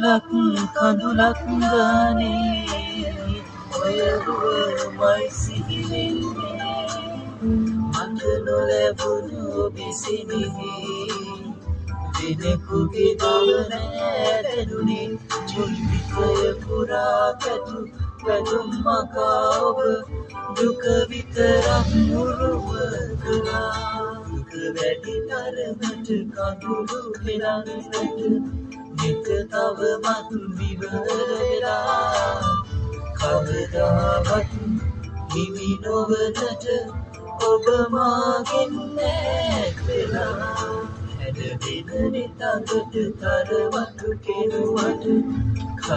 කඳුලක් ගානේ ඔය දුවමයි සිහිවෙන්නේ මට නොලැබුණු ඔබිසිනිහි දිනෙකුගේ දොර නෑදැනුනේ ජීවිතය පුරා පැතු වැදුම් මකා ඔබ දුක විතරක් මුරුව කළා දුක වැඩි තරමට කඳුළු හෙලන්නට නිත තව මතු විවර වෙලා කවදාවත් හිමි නොවනට ඔබ මාගෙන් ඈත් වෙලා හැඩ වෙන නිතඟට තරවටු කෙරුවට